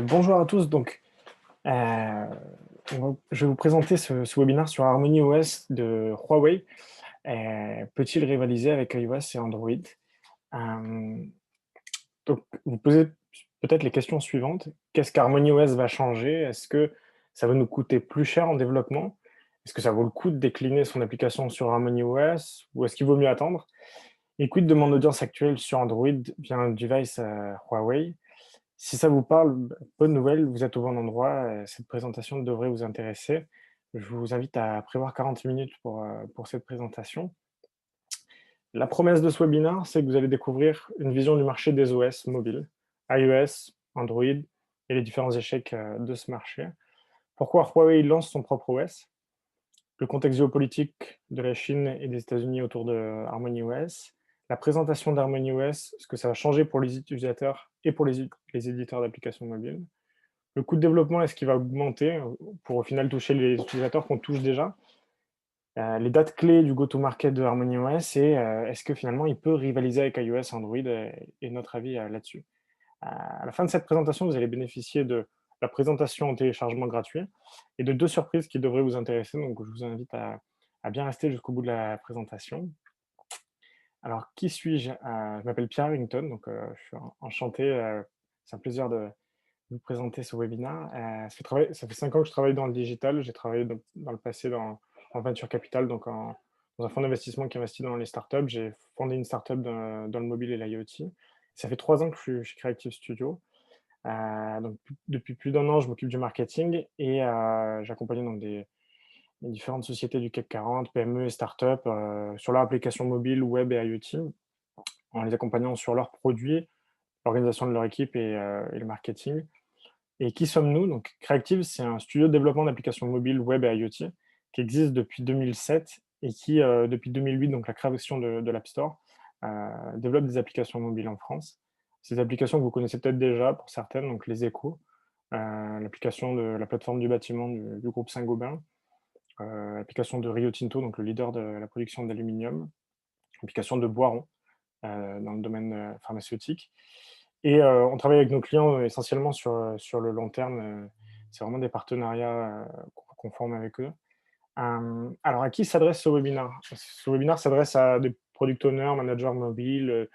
Bonjour à tous. Je vais vous présenter ce webinaire sur Harmony OS de Huawei. Peut-il rivaliser avec iOS et Android? Euh, vous posez peut-être les questions suivantes. Qu'est-ce qu'Harmony OS va changer? Est-ce que ça va nous coûter plus cher en développement? Est-ce que ça vaut le coup de décliner son application sur Harmony OS ou est-ce qu'il vaut mieux attendre? Et quid de mon audience actuelle sur Android via un device Huawei? Si ça vous parle, bonne nouvelle, vous êtes au bon endroit. Cette présentation devrait vous intéresser. Je vous invite à prévoir 40 minutes pour cette présentation. La promesse de ce webinaire, c'est que vous allez découvrir une vision du marché des OS mobiles, iOS, Android et les différents échecs de ce marché. Pourquoi Huawei lance son propre OS? Le contexte géopolitique de la Chine et des États-Unis autour de HarmonyOS, la présentation d'HarmonyOS, ce que ça va changer pour les utilisateurs et pour les éditeurs d'applications mobiles. Le coût de développement, est-ce qu'il va augmenter pour au final toucher les utilisateurs qu'on touche déjà? Les dates clés du go-to-market de HarmonyOS et est-ce que finalement il peut rivaliser avec iOS, Android et notre avis là-dessus. À la fin de cette présentation, vous allez bénéficier de la présentation en téléchargement gratuit et de deux surprises qui devraient vous intéresser. Donc, je vous invite à bien rester jusqu'au bout de la présentation. Alors, qui suis-je? Je m'appelle Pierre Harrington, donc je suis enchanté. C'est un plaisir de vous présenter ce webinaire. Ça fait 5 ans que je travaille dans le digital. J'ai travaillé dans le passé en venture capital, dans un fonds d'investissement qui investit dans les startups. J'ai fondé une startup dans le mobile et l'IoT. Ça fait 3 ans que je suis chez Creative Studio. Depuis plus d'un an, je m'occupe du marketing et j'accompagne donc des différentes sociétés du CAC 40, PME et startups sur leur application mobile, web et IoT, en les accompagnant sur leurs produits, l'organisation de leur équipe et le marketing. Et qui sommes-nous? Donc, Creative, c'est un studio de développement d'applications mobiles, web et IoT qui existe depuis 2007 et qui, depuis 2008, donc la création de l'App Store, développe des applications mobiles en France. Ces applications que vous connaissez peut-être déjà pour certaines, donc les Échos, l'application de la plateforme du bâtiment du groupe Saint-Gobain, l'application de Rio Tinto, donc le leader de la production d'aluminium, l'application de Boiron dans le domaine pharmaceutique. Et on travaille avec nos clients essentiellement sur le long terme. C'est vraiment des partenariats qu'on forme avec eux. Alors, à qui s'adresse ce webinaire? Ce webinaire s'adresse à des product owners, managers mobiles,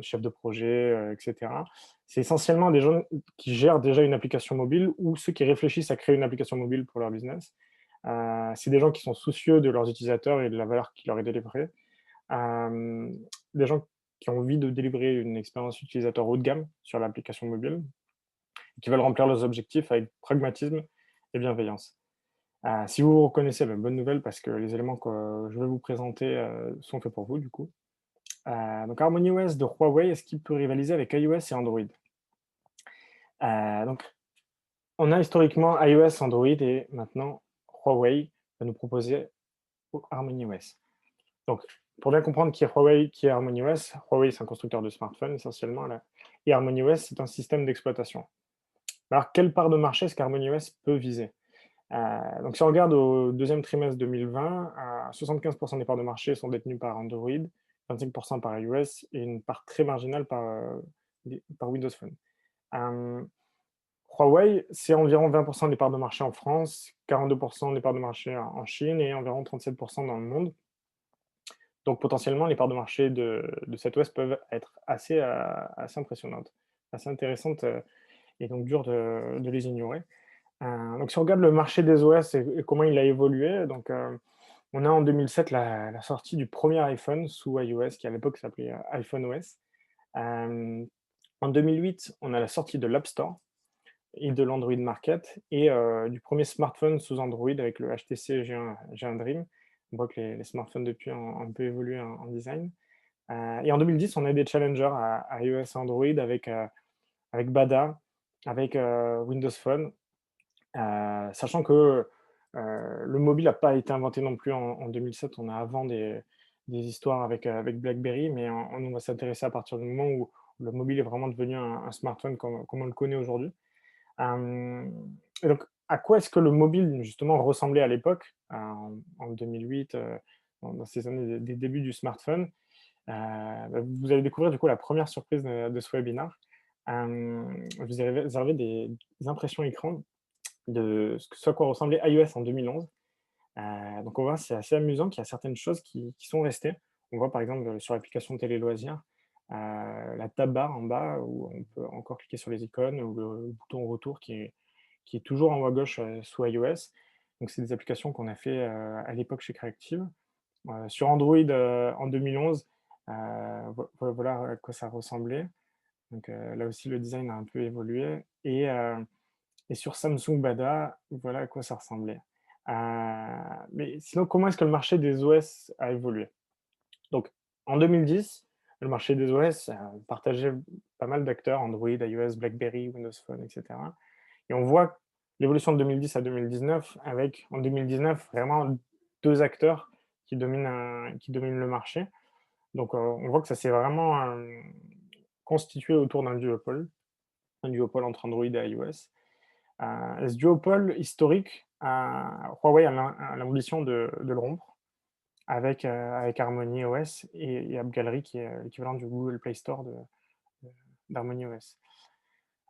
chefs de projet, etc. C'est essentiellement des gens qui gèrent déjà une application mobile ou ceux qui réfléchissent à créer une application mobile pour leur business. C'est des gens qui sont soucieux de leurs utilisateurs et de la valeur qui leur est délivrée. Euh, des gens qui ont envie de délivrer une expérience utilisateur haut de gamme sur l'application mobile, qui veulent remplir leurs objectifs avec pragmatisme et bienveillance. Si vous vous reconnaissez, bonne nouvelle parce que les éléments que je vais vous présenter sont faits pour vous du coup. Donc HarmonyOS de Huawei, est-ce qu'il peut rivaliser avec iOS et Android? Donc on a historiquement iOS, Android et maintenant Huawei va nous proposer HarmonyOS. Donc, pour bien comprendre qui est Huawei, qui est HarmonyOS, Huawei, c'est un constructeur de smartphones essentiellement, là, et HarmonyOS, c'est un système d'exploitation. Alors, quelle part de marché est-ce qu'HarmonyOS peut viser? Donc, si on regarde au deuxième trimestre 2020, 75% des parts de marché sont détenues par Android, 25% par iOS et une part très marginale par Windows Phone. Euh, Huawei, c'est environ 20% des parts de marché en France, 42% des parts de marché en Chine et environ 37% dans le monde. Donc potentiellement, les parts de marché de cette OS peuvent être assez impressionnantes, assez intéressantes et donc dur de les ignorer. Donc si on regarde le marché des OS et comment il a évolué, donc on a en 2007 la sortie du premier iPhone sous iOS, qui à l'époque s'appelait iPhone OS. En 2008, on a la sortie de l'App Store et de l'Android Market et du premier smartphone sous Android avec le HTC G1 Dream. On voit que les smartphones depuis ont un peu évolué en design. Et en 2010, on a des challengers à iOS et Android avec Bada, avec Windows Phone, sachant que le mobile n'a pas été inventé non plus en 2007. On a avant des histoires avec BlackBerry, mais on va s'intéresser à partir du moment où le mobile est vraiment devenu un smartphone comme on le connaît aujourd'hui. Et donc, à quoi est-ce que le mobile, justement, ressemblait à l'époque, en 2008, dans ces années des débuts du smartphone? Vous allez découvrir, du coup, la première surprise de ce webinaire. Je vous ai réservé des impressions écran de ce à quoi ressemblait iOS en 2011. Donc on voit, c'est assez amusant qu'il y a certaines choses qui sont restées. On voit par exemple, sur l'application télé loisirs, la tab bar en bas où on peut encore cliquer sur les icônes ou le bouton retour qui est toujours en haut à gauche, sous iOS. Donc c'est des applications qu'on a fait, à l'époque chez Creactive. Sur Android, en 2011, voilà à quoi ça ressemblait. Donc là aussi le design a un peu évolué et sur Samsung Bada, voilà à quoi ça ressemblait. Mais sinon, comment est-ce que le marché des OS a évolué? Donc, en 2010, le marché des OS partageait pas mal d'acteurs, Android, iOS, BlackBerry, Windows Phone, et cetera. Et on voit l'évolution de 2010 à 2019 avec, en 2019, vraiment 2 acteurs qui dominent le marché. Donc, on voit que ça s'est vraiment, constitué autour d'un duopole entre Android et iOS. Ce duopole historique, Huawei a l'ambition de le rompre avec Harmony OS et App Gallery qui est l'équivalent du Google Play Store de d'Harmony OS.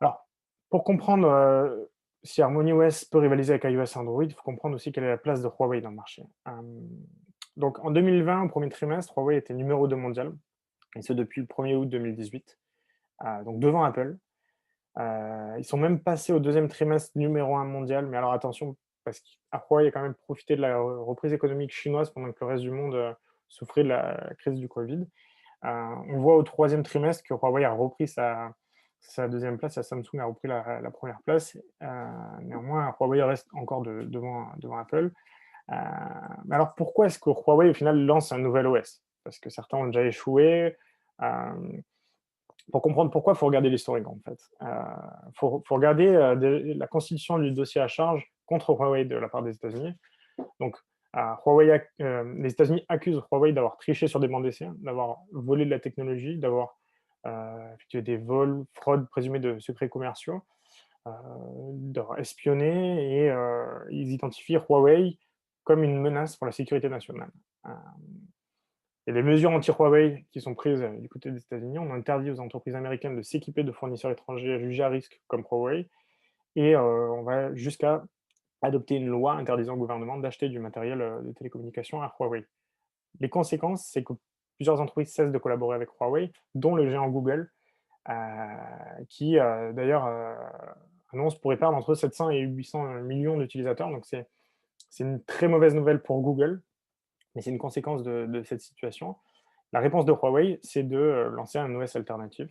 Alors, pour comprendre, si Harmony OS peut rivaliser avec iOS et Android, il faut comprendre aussi quelle est la place de Huawei dans le marché. Donc en 2020, au premier trimestre, Huawei était numéro 2 mondial, et ce depuis le 1er août 2018, donc devant Apple. Ils sont même passés au deuxième trimestre numéro 1 mondial, mais alors attention, parce qu'Huawei a quand même profité de la reprise économique chinoise pendant que le reste du monde souffrait de la crise du Covid. On voit au troisième trimestre que Huawei a repris sa deuxième place, et Samsung a repris la première place. Néanmoins, Huawei reste encore devant Apple. Mais alors pourquoi est-ce que Huawei au final lance un nouvel OS? Parce que certains ont déjà échoué. Euh, pour comprendre pourquoi, il faut regarder l'historique en fait. Faut regarder la constitution du dossier à charge contre Huawei de la part des États-Unis. Donc, les États-Unis accusent Huawei d'avoir triché sur des bancs d'essai, d'avoir volé de la technologie, d'avoir effectué des vols, fraudes présumées de secrets commerciaux, d'avoir espionné, et ils identifient Huawei comme une menace pour la sécurité nationale. Euh, et les mesures anti-Huawei qui sont prises du côté des États-Unis, on interdit aux entreprises américaines de s'équiper de fournisseurs étrangers jugés à risque comme Huawei, et on va jusqu'à adopter une loi interdisant au gouvernement d'acheter du matériel de télécommunication à Huawei. Les conséquences, c'est que plusieurs entreprises cessent de collaborer avec Huawei, dont le géant Google, qui d'ailleurs annonce pourrait perdre entre 700 et 800 millions d'utilisateurs. Donc c'est une très mauvaise nouvelle pour Google, mais c'est une conséquence de cette situation. La réponse de Huawei, c'est de lancer un OS alternatif.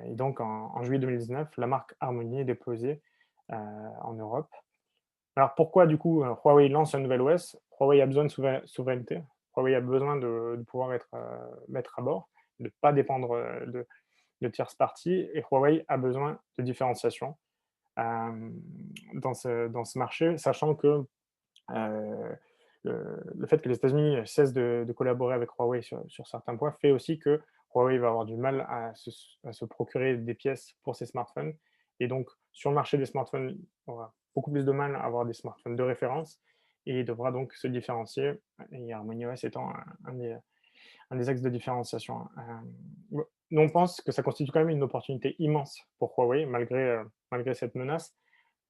Et donc en juillet 2019, la marque Harmony est déposée en Europe. Alors pourquoi du coup Huawei lance un nouvel OS? Huawei a besoin de souveraineté. Huawei a besoin de pouvoir être maître à bord, de ne pas dépendre de tierces parties, et Huawei a besoin de différenciation euh, dans ce marché, sachant que euh, le fait que les États-Unis cessent de collaborer avec Huawei sur certains points fait aussi que Huawei va avoir du mal à se procurer des pièces pour ses smartphones. Et donc, sur le marché des smartphones, on aura beaucoup plus de mal à avoir des smartphones de référence et devra donc se différencier, et HarmonyOS étant un des axes de différenciation. Nous, on pense que ça constitue quand même une opportunité immense pour Huawei, malgré cette menace,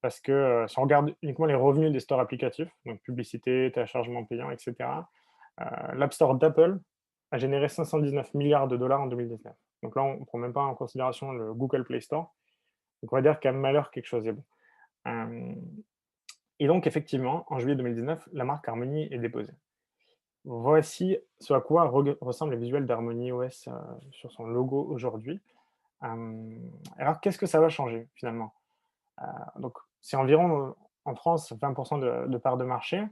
parce que si on regarde uniquement les revenus des stores applicatifs, donc publicité, téléchargement payant, etc., l'App Store d'Apple a généré 519 milliards de dollars en 2019. Donc là, on ne prend même pas en considération le Google Play Store. Donc on va dire qu'à malheur, quelque chose est bon. Euh, et donc, effectivement, en juillet 2019, la marque Harmony est déposée. Voici ce à quoi ressemble le visuel d'Harmony OS sur son logo aujourd'hui. Alors, qu'est-ce que ça va changer finalement? Donc, c'est environ en France 20% de part de marché.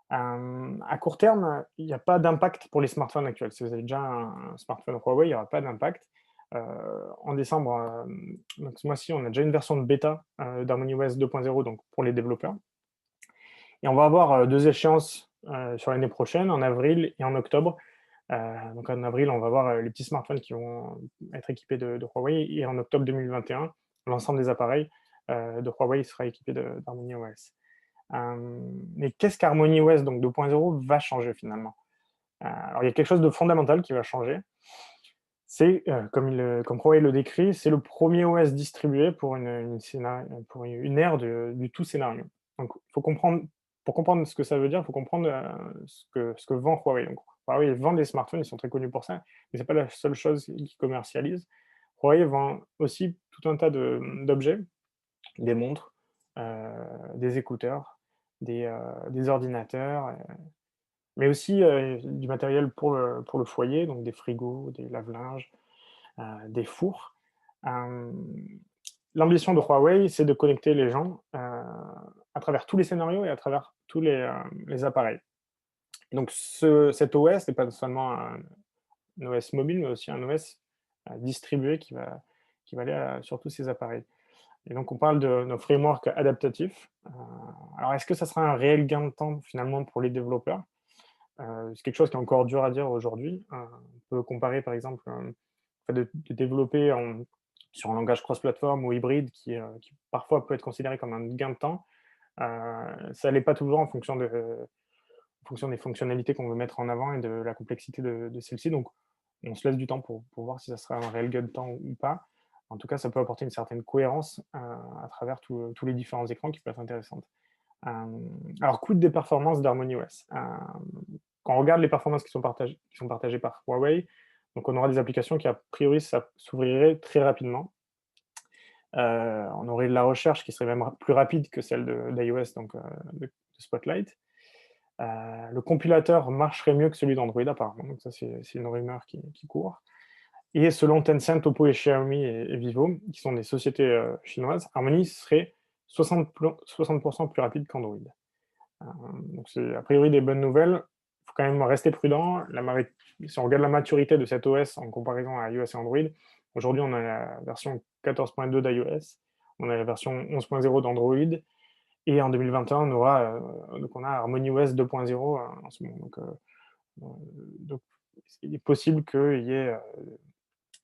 À court terme, il n'y a pas d'impact pour les smartphones actuels. Si vous avez déjà un smartphone Huawei, il n'y aura pas d'impact. En décembre, donc ce mois-ci, on a déjà une version de bêta d'HarmonyOS 2.0, donc pour les développeurs. Et on va avoir deux échéances sur l'année prochaine, en avril et en octobre. Donc en avril, on va voir les petits smartphones qui vont être équipés de Huawei, et en octobre 2021, l'ensemble des appareils de Huawei sera équipé d'Harmony OS. Mais qu'est-ce qu'Harmony OS donc 2.0 va changer finalement? Alors il y a quelque chose de fondamental qui va changer. C'est, comme Huawei le décrit, c'est le premier OS distribué pour une ère du tout scénario. Donc faut comprendre pour comprendre ce que ça veut dire, il faut comprendre, ce que vend Huawei. Donc Huawei vend des smartphones, ils sont très connus pour ça, mais c'est pas la seule chose qu'ils commercialisent. Huawei vend aussi tout un tas d'objets, des montres, des écouteurs, des ordinateurs, mais aussi, du matériel pour le foyer, donc des frigos, des lave-linges, des fours. Hem, L'ambition de Huawei, c'est de connecter les gens, à travers tous les scénarios et à travers tous les appareils. Et donc cet OS n'est pas seulement un OS mobile, mais aussi un OS, distribué qui va aller, sur tous ces appareils. Et donc on parle de nos frameworks adaptatifs. Alors est-ce que ça sera un réel gain de temps finalement pour les développeurs? C'est quelque chose qui est encore dur à dire aujourd'hui. On peut comparer par exemple, fait de développer sur un langage cross-platform ou hybride qui parfois peut être considéré comme un gain de temps. Ça l'est pas toujours en fonction des fonctionnalités qu'on veut mettre en avant et de la complexité de celles-ci. Donc on se laisse du temps pour voir si ça sera un réel gain de temps ou pas. En tout cas, ça peut apporter une certaine cohérence, à travers tous les différents écrans qui peuvent être intéressantes. Alors coût des performances d'HarmonyOS. Quand on regarde les performances qui sont partagées par Huawei, donc on aura des applications qui a priori ça s'ouvriraient très rapidement. On aurait de la recherche qui serait même plus rapide que celle d'iOS, donc de Spotlight. Le compilateur marcherait mieux que celui d'Android apparemment, donc ça c'est une rumeur qui court. Et selon Tencent, Oppo et Xiaomi et Vivo, qui sont des sociétés chinoises, Harmony serait 60% plus rapide qu'Android. Donc c'est a priori des bonnes nouvelles. Il faut quand même rester prudent. Si on regarde la maturité de cet OS en comparaison à iOS et Android, aujourd'hui on a la version 14.2 d'iOS, on a la version 11.0 d'Android, et en 2021 on a HarmonyOS 2.0 en ce moment. Donc il est possible qu'il y ait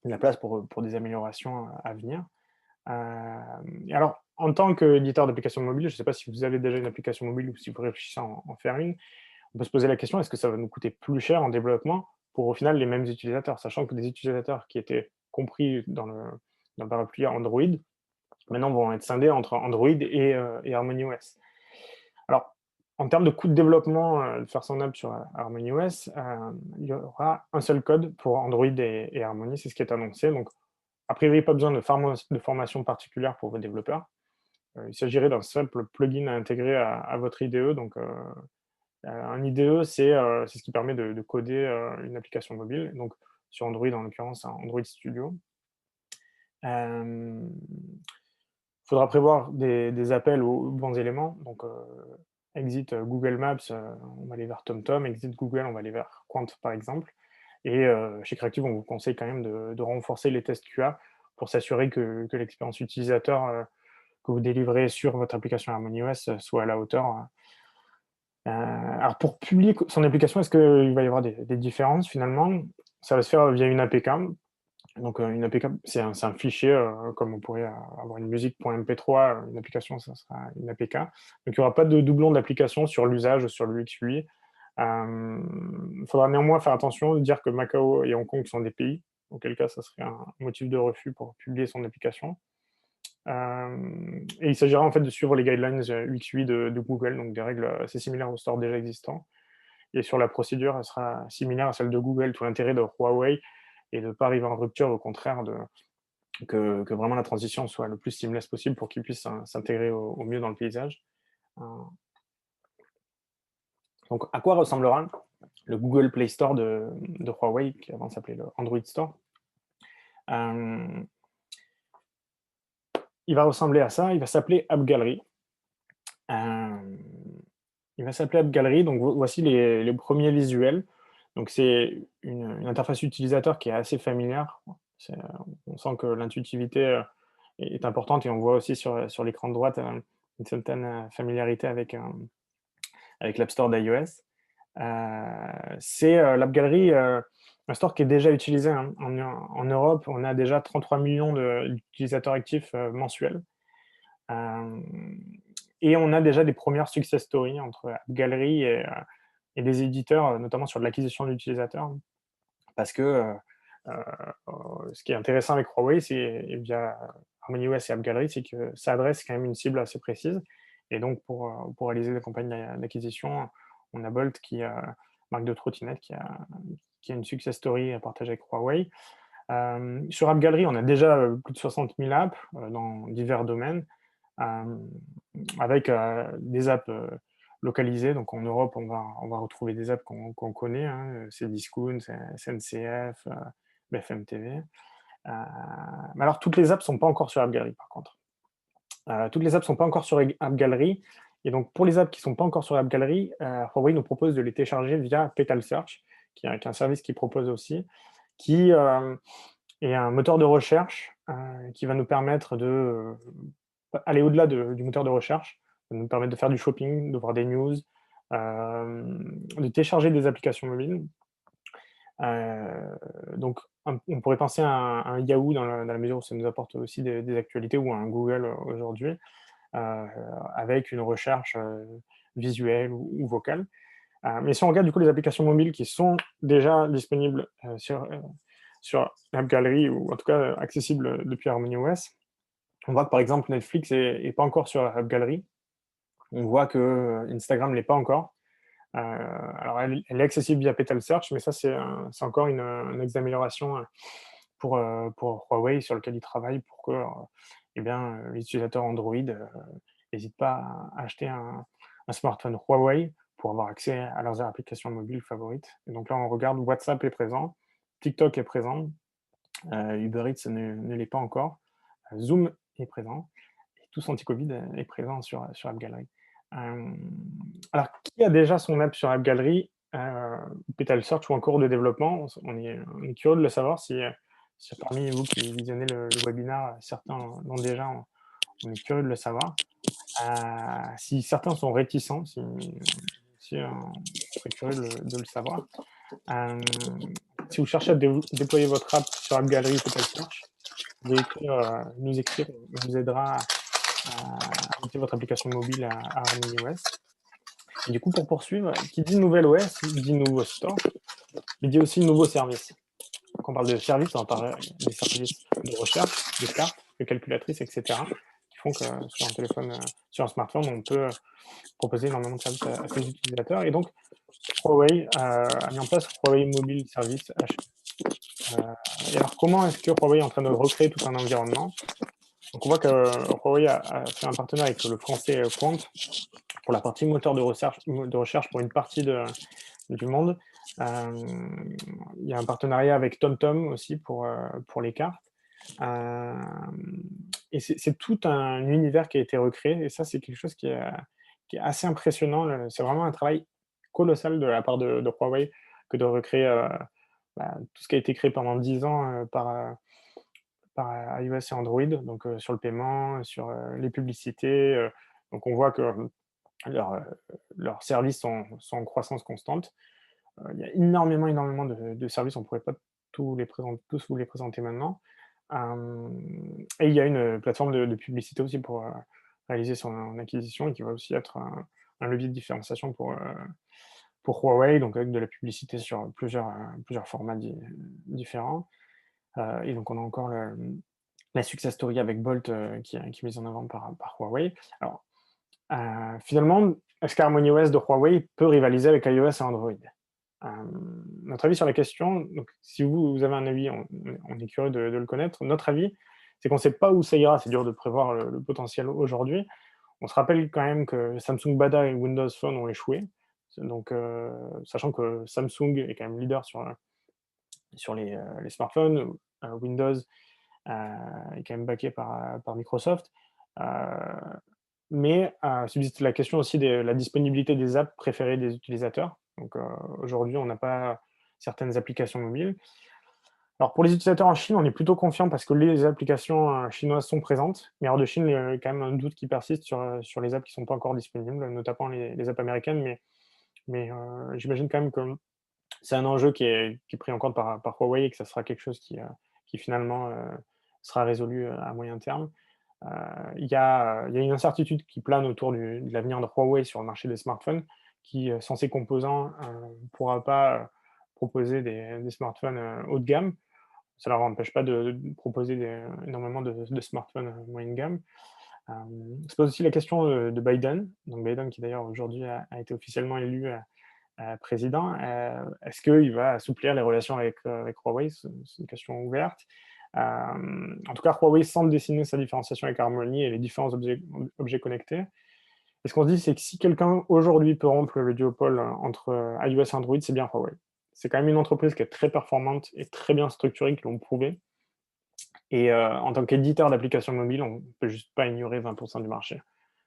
de la place pour des améliorations à venir. Et alors, en tant qu'éditeur d'applications mobiles, je ne sais pas si vous avez déjà une application mobile ou si vous réfléchissez à en faire une, on peut se poser la question, est-ce que ça va nous coûter plus cher en développement pour au final les mêmes utilisateurs? Sachant que des utilisateurs qui étaient compris dans le parapluie Android, maintenant vont être scindés entre Android et HarmonyOS. Alors, en termes de coût de développement, de faire son app sur HarmonyOS, il y aura un seul code pour Android et Harmony, c'est ce qui est annoncé. Donc, a priori, pas besoin de formation particulière pour vos développeurs. Il s'agirait d'un simple plugin à intégrer à votre IDE. Donc, un IDE, c'est ce qui permet de coder une application mobile. Donc, sur Android, en l'occurrence, un Android Studio. Il faudra prévoir des appels aux bons éléments. Donc, exit Google Maps, on va aller vers TomTom. Exit Google, on va aller vers Quant, par exemple. Et chez Creative, on vous conseille quand même de renforcer les tests QA pour s'assurer que l'expérience utilisateur que vous délivrez sur votre application HarmonyOS soit à la hauteur. Alors pour publier son application, est-ce qu'il va y avoir des différences finalement? Ça va se faire via une APK. Donc une APK, c'est un fichier, comme on pourrait avoir une musique.mp3, une application, ça sera une APK. Donc il n'y aura pas de doublon d'application sur l'usage, sur l'UX/UI. Il faudra néanmoins faire attention de dire que Macao et Hong Kong sont des pays, auquel cas ça serait un motif de refus pour publier son application. Et il s'agira en fait de suivre les guidelines UX/UI de Google, donc des règles assez similaires aux stores déjà existants. Et sur la procédure, elle sera similaire à celle de Google. Tout l'intérêt de Huawei et de ne pas arriver en rupture, au contraire, que vraiment la transition soit le plus seamless possible pour qu'ils puissent s'intégrer au mieux dans le paysage. Euh, donc, à quoi ressemblera le Google Play Store de Huawei, qui avant s'appelait le Android Store? Euh, il va ressembler à ça, il va s'appeler App Gallery. Euh, il va s'appeler App Gallery, donc voici les premiers visuels. Donc c'est une interface utilisateur qui est assez familière. On sent que l'intuitivité est importante et on voit aussi sur l'écran de droite une certaine familiarité avec l'App Store d'iOS. C'est l'App Gallery, un store qui est déjà utilisé hein. En Europe, on a déjà 33 millions d'utilisateurs actifs mensuels. Euh, et on a déjà des premières success stories entre App Gallery et des éditeurs, notamment sur de l'acquisition d'utilisateurs, parce que Ce qui est intéressant avec Huawei, c'est via HarmonyOS et AppGallery, c'est que ça adresse quand même une cible assez précise. Et donc, pour réaliser des campagnes d'acquisition, on a Bolt, marque de trottinette, qui a une success story à partager avec Huawei. Sur AppGallery, on a déjà plus de 60 000 apps dans divers domaines, euh, avec des apps localisées. Donc en Europe, on va retrouver des apps qu'on connaît, hein, c'est Discount, c'est SNCF, BFM TV. Mais alors, toutes les apps ne sont pas encore sur AppGallery, par contre. Toutes les apps ne sont pas encore sur AppGallery. Et donc, pour les apps qui ne sont pas encore sur AppGallery, Huawei nous propose de les télécharger via Petal Search, qui est un service qui propose aussi, qui est un moteur de recherche qui va nous permettre de aller au-delà du moteur de recherche, de nous permettre de faire du shopping, de voir des news, de télécharger des applications mobiles. Donc, on pourrait penser à un Yahoo dans la mesure où ça nous apporte aussi des actualités, ou un Google aujourd'hui, avec une recherche visuelle ou vocale. Mais si on regarde du coup les applications mobiles qui sont déjà disponibles sur AppGallery, ou en tout cas accessibles depuis HarmonyOS, on voit que par exemple Netflix n'est pas encore sur AppGallery. On voit que Instagram ne l'est pas encore. Alors elle est accessible via Petal Search, mais ça c'est encore une axe d'amélioration pour Huawei, sur lequel ils travaillent pour que les utilisateurs Android n'hésitent pas à acheter un smartphone Huawei pour avoir accès à leurs applications mobiles favorites. Et donc là, on regarde, WhatsApp est présent, TikTok est présent, Uber Eats ne l'est pas encore, Zoom est présent, et tous anti-Covid est présent sur AppGallery. Alors, qui a déjà son app sur AppGallery, Petal Search ou en cours de développement? On est curieux de le savoir si parmi vous qui visionnez le webinaire, certains l'ont déjà, on est curieux de le savoir. Si certains sont réticents, on serait curieux de le savoir. Si vous cherchez à déployer votre app sur AppGallery ou Petal Search, vous pouvez nous écrire, on vous aidera à monter votre application mobile à HarmonyOS. Et du coup, pour poursuivre, qui dit nouvelle OS, dit nouveau store, mais dit aussi nouveau service. Quand on parle de services, on parle des services de recherche, de cartes, de calculatrices, etc., qui font que sur un téléphone, sur un smartphone, on peut proposer énormément de services à ses utilisateurs. Et donc, Huawei a mis en place Huawei Mobile Service HE. Et alors, comment est-ce que Huawei est en train de recréer tout un environnement? Donc, on voit que Huawei a fait un partenariat avec le français Quant pour la partie moteur de recherche pour une partie du monde. Il y a un partenariat avec TomTom aussi pour les cartes. Et c'est tout un univers qui a été recréé, et ça, c'est quelque chose qui est assez impressionnant. C'est vraiment un travail colossal de la part de Huawei, que de recréer tout ce qui a été créé pendant 10 ans par iOS et Android, donc sur le paiement, sur les publicités. Donc on voit que leurs services sont en croissance constante. Il y a énormément de services, on ne pourrait pas tous vous les présenter maintenant. Et il y a une plateforme de publicité aussi pour réaliser son acquisition, et qui va aussi être un levier de différenciation pour Huawei, donc avec de la publicité sur plusieurs formats différents. Et donc on a encore la success story avec Bolt qui est mise en avant par Huawei. Alors, finalement, est-ce qu'HarmonyOS de Huawei peut rivaliser avec iOS et Android? Notre avis sur la question, donc si vous avez un avis, on est curieux de le connaître. Notre avis, c'est qu'on ne sait pas où ça ira, c'est dur de prévoir le potentiel aujourd'hui. On se rappelle quand même que Samsung Bada et Windows Phone ont échoué. Donc, sachant que Samsung est quand même leader sur les smartphones, Windows est quand même backé par Microsoft. Mais subsiste la question aussi de la disponibilité des apps préférées des utilisateurs. Donc aujourd'hui, on n'a pas certaines applications mobiles. Alors pour les utilisateurs en Chine, on est plutôt confiant parce que les applications chinoises sont présentes. Mais hors de Chine, il y a quand même un doute qui persiste sur les apps qui ne sont pas encore disponibles, notamment les apps américaines. Mais j'imagine quand même que c'est un enjeu qui est pris en compte par Huawei, et que ça sera quelque chose qui finalement sera résolu à moyen terme. Il y a une incertitude qui plane autour de l'avenir de Huawei sur le marché des smartphones, qui, sans ses composants, ne pourra pas proposer des smartphones haut de gamme. ça leur empêche pas de proposer énormément de smartphones moyenne gamme. Se pose aussi la question de Biden, donc Biden qui d'ailleurs aujourd'hui a été officiellement élu président. Est-ce qu'il va assouplir les relations avec Huawei? C'est une question ouverte. En tout cas, Huawei semble dessiner sa différenciation avec Harmony et les différents objets connectés. Et ce qu'on se dit, c'est que si quelqu'un aujourd'hui peut rompre le duopole entre iOS et Android, c'est bien Huawei. C'est quand même une entreprise qui est très performante et très bien structurée, qui l'ont prouvé. Et en tant qu'éditeur d'applications mobiles, on ne peut juste pas ignorer 20% du marché.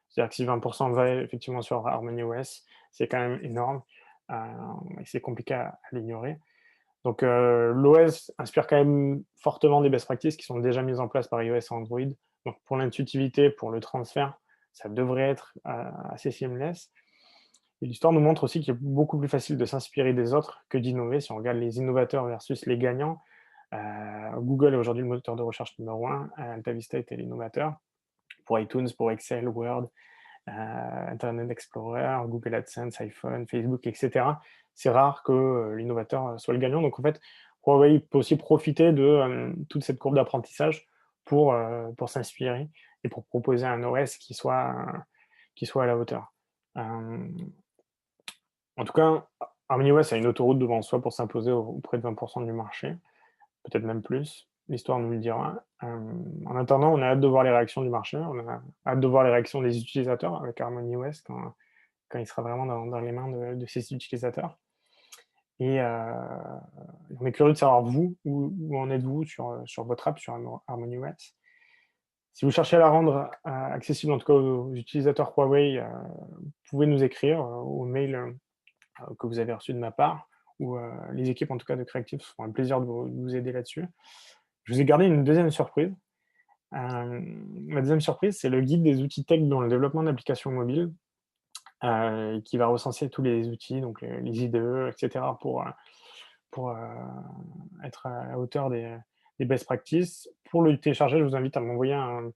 C'est-à-dire que si 20% va effectivement sur Harmony OS, c'est quand même énorme et c'est compliqué à l'ignorer. Donc l'OS inspire quand même fortement des best practices qui sont déjà mises en place par iOS et Android. Donc pour l'intuitivité, pour le transfert, ça devrait être assez seamless. Et l'histoire nous montre aussi qu'il est beaucoup plus facile de s'inspirer des autres que d'innover. Si on regarde les innovateurs versus les gagnants, Google est aujourd'hui le moteur de recherche numéro 1, AltaVista était l'innovateur. Pour iTunes, pour Excel, Word, Internet Explorer, Google AdSense, iPhone, Facebook, etc. C'est rare que l'innovateur soit le gagnant. Donc en fait, Huawei peut aussi profiter de toute cette courbe d'apprentissage pour s'inspirer et pour proposer un OS qui soit à la hauteur. En tout cas, HarmonyOS a une autoroute devant soi pour s'imposer auprès de 20% du marché, peut-être même plus. L'histoire nous le dira. En attendant, on a hâte de voir les réactions du marché, on a hâte de voir les réactions des utilisateurs avec HarmonyOS quand il sera vraiment dans les mains de ces utilisateurs. Et on est curieux de savoir, vous, où en êtes-vous sur votre app, sur HarmonyOS. Si vous cherchez à la rendre accessible, en tout cas aux utilisateurs Huawei, vous pouvez nous écrire au mail que vous avez reçu de ma part, ou les équipes en tout cas de Creative se feront un plaisir de vous aider là-dessus. Je vous ai gardé une deuxième surprise. Ma deuxième surprise, c'est le guide des outils tech dans le développement d'applications mobiles, qui va recenser tous les outils, donc les IDE, etc., pour être à la hauteur des best practices. Pour le télécharger, je vous invite à m'envoyer un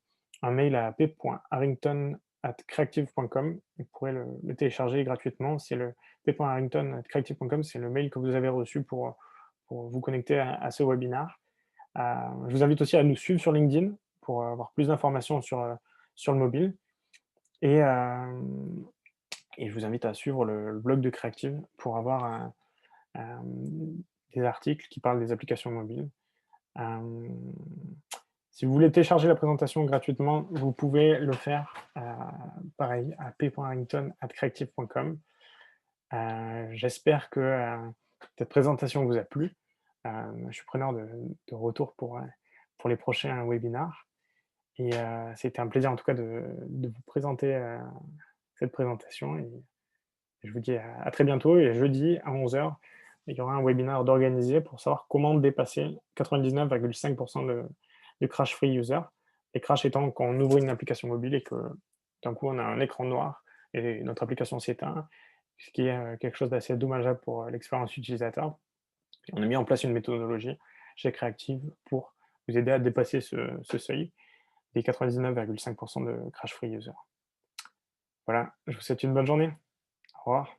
mail à p.harrington@creative.com. Vous pourrez le télécharger gratuitement. C'est le p.harrington@creative.com, c'est le mail que vous avez reçu pour vous connecter à ce webinaire. Je vous invite aussi à nous suivre sur LinkedIn pour avoir plus d'informations sur le mobile. Et, je vous invite à suivre le blog de Creative pour avoir des articles qui parlent des applications mobiles. Si vous voulez télécharger la présentation gratuitement, vous pouvez le faire pareil à p.harrington@creative.com. J'espère que cette présentation vous a plu. Je suis preneur de retours pour les prochains webinars. Et c'était un plaisir en tout cas de vous présenter cette présentation. Et je vous dis à très bientôt. Et jeudi à 11h, il y aura un webinaire d'organiser pour savoir comment dépasser 99,5% de crash free user. Et crash étant quand on ouvre une application mobile et que d'un coup on a un écran noir et notre application s'éteint, ce qui est quelque chose d'assez dommageable pour l'expérience utilisateur. Et on a mis en place une méthodologie chez Creative pour vous aider à dépasser ce seuil des 99,5% de crash free user. Voilà, je vous souhaite une bonne journée. Au revoir.